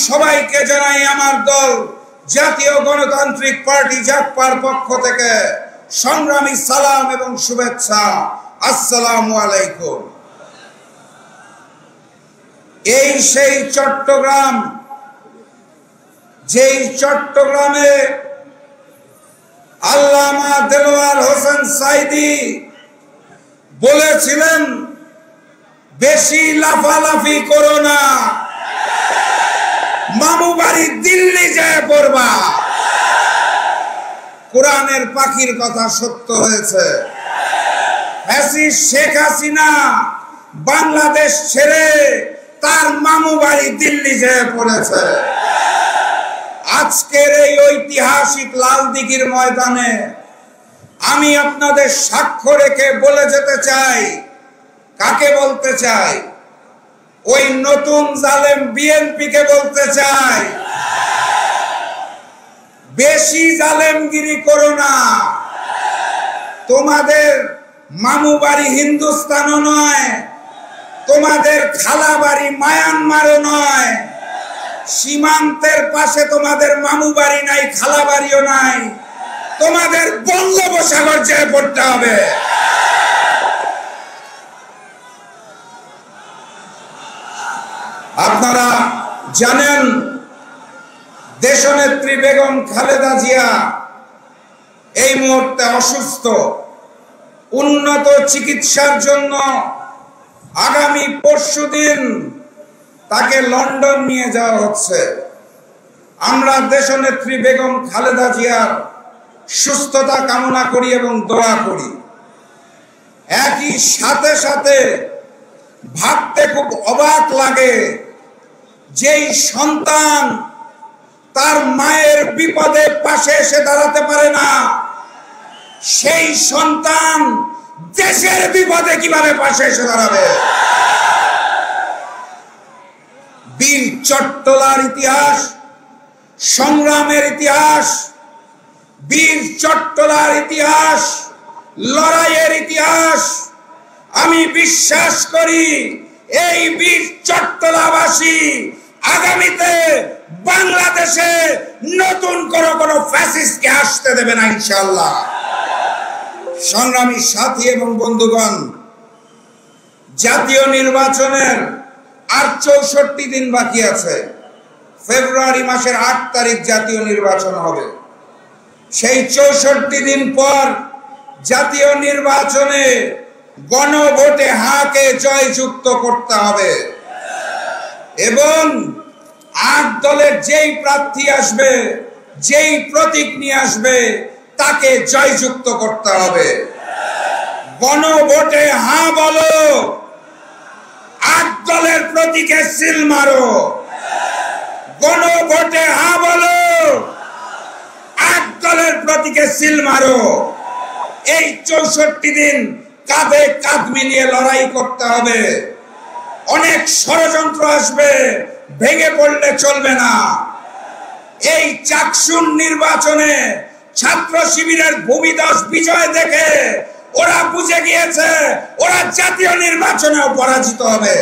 সবাইকে জানাই আমার দল জাতীয় গণতান্ত্রিক পার্টি জাগপার পক্ষ থেকে সংগ্রামী সালাম এবং শুভেচ্ছা। আসসালামু আলাইকুম। এই সেই চট্টগ্রাম, যেই চট্টগ্রামে আল্লামা দেলোয়ার হোসেন সাইদি বলেছিলেন, বেশি লাফালাফি করো না, মামু বাড়ি দিল্লি যায় পড়বা। কোরআনের পাখির কথা সত্য হয়েছে। ফ্যাসিস্ট শেখ হাসিনা বাংলাদেশ ছেড়ে তার মামু বাড়ি দিল্লি যেয়ে পড়েছে। আজকের এই ঐতিহাসিক লালদিঘির ময়দানে আমি আপনাদের সাক্ষ্য রেখে বলে যেতে চাই। কাকে বলতে চাই? ওই নতুন জালেম বিএনপিকে বলতে চাই, বেশি জালেমগিরি করো না। তোমাদের মামু বাড়ি হিন্দুস্তানও নয়, তোমাদের খালা বাড়ি মায়ানমারও নয়, সীমান্তের পাশে তোমাদের মামু বাড়ি নাই, খালা বাড়িও নাই, তোমাদের বঙ্গোপসাগর যেয়ে পড়তে হবে। আপনারা জানেন, দেশনেত্রী বেগম খালেদা জিয়া এই মুহূর্তে অসুস্থ। উন্নত চিকিৎসার জন্য আগামী পরশুদিন তাকে লন্ডন নিয়ে যাওয়া হচ্ছে। আমরা দেশনেত্রী বেগম খালেদা জিয়ার সুস্থতা কামনা করি এবং দোয়া করি। একই সাথে সাথে ভাবতে খুব অবাক লাগে, যেই সন্তান তার মায়ের বিপদে পাশে এসে দাঁড়াতে পারে না, সেই সন্তান দেশের বিপদে কিভাবে পাশে এসে দাঁড়াবে? বীর চট্টলার ইতিহাস, সংগ্রামের ইতিহাস, বীর চট্টলার ইতিহাস, লড়াইয়ের ইতিহাস। আমি বিশ্বাস করি এই বীর চট্টলাবাসী আগামীতে বাংলাদেশে নতুন কোনো ফ্যাসিস্টকে আসতে দেবে না ইনশাআল্লাহ। সংগ্রামী সাথী এবং বন্ধুগণ, জাতীয় নির্বাচনের আর 64 দিন বাকি আছে। ফেব্রুয়ারি মাসের 8 তারিখ জাতীয় নির্বাচন হবে। সেই 64 দিন পর জাতীয় নির্বাচনে গণভোটে হাকে জয়যুক্ত করতে হবে এবং 8 দলের যেই প্রার্থী আসবে, যেই প্রতীক নিয়ে আসবে, তাকে জয়যুক্ত করতে হবে। গণভোটে হা বলো, 8 দলের প্রতীকে সিল মারো। গণভোটে হা বলো, 8 দলের প্রতীকে সিল মারো। এই 64 দিন কাঁধে কাঁধ মিলিয়ে লড়াই করতে হবে। অনেক ষড়যন্ত্র আসবে, ভেঙে পড়লে চলবে না। এই চাকসুন নির্বাচনে ছাত্র শিবিরের ভূমিদস বিজয় দেখে ওরা বুঝে গিয়েছে ওরা জাতীয় নির্বাচনেও পরাজিত হবে,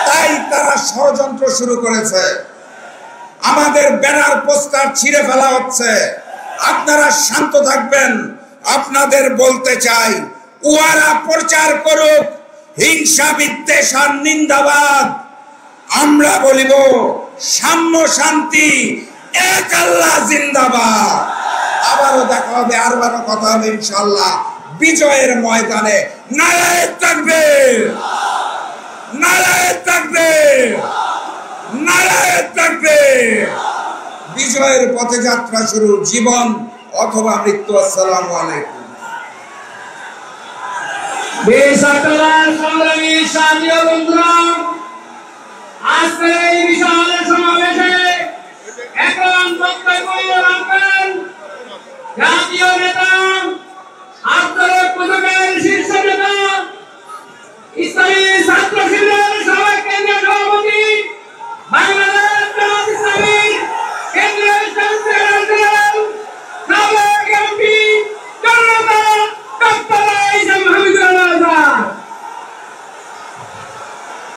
তাই তারা ষড়যন্ত্র শুরু করেছে। আমাদের ব্যানার পোস্টার ছিঁড়ে ফেলা হচ্ছে। আপনারা শান্ত থাকবেন। আপনাদের বলতে চাই, উহারা প্রচার করুক হিংসা, বিদ্বেষ আর নিন্দাবাদ। আমরা বলিব সাম্য, শান্তি, এক আল্লাহ জিন্দাবাদ। আবারও দেখা হবে, আরবারও কথা হবে ইনশাআল্লাহ বিজয়ের ময়দানে। নারায়ে তাকবীর, নারায়ে তাকবীর, নারায়ে তাকবীর। বিজয়ের পথে যাত্রা শুরু, জীবন অথবা মৃত্যু। আসসালামু আলাইকুম। সংগ্রামী সাথী ও বন্ধুরা, আজকের এই বিশাল সমাবেশে এখন বক্তব্য রাখবেন জাতীয় নেতা, আন্দোলন পতাকার শীর্ষ নেতা, ইসলামী ছাত্র শিবির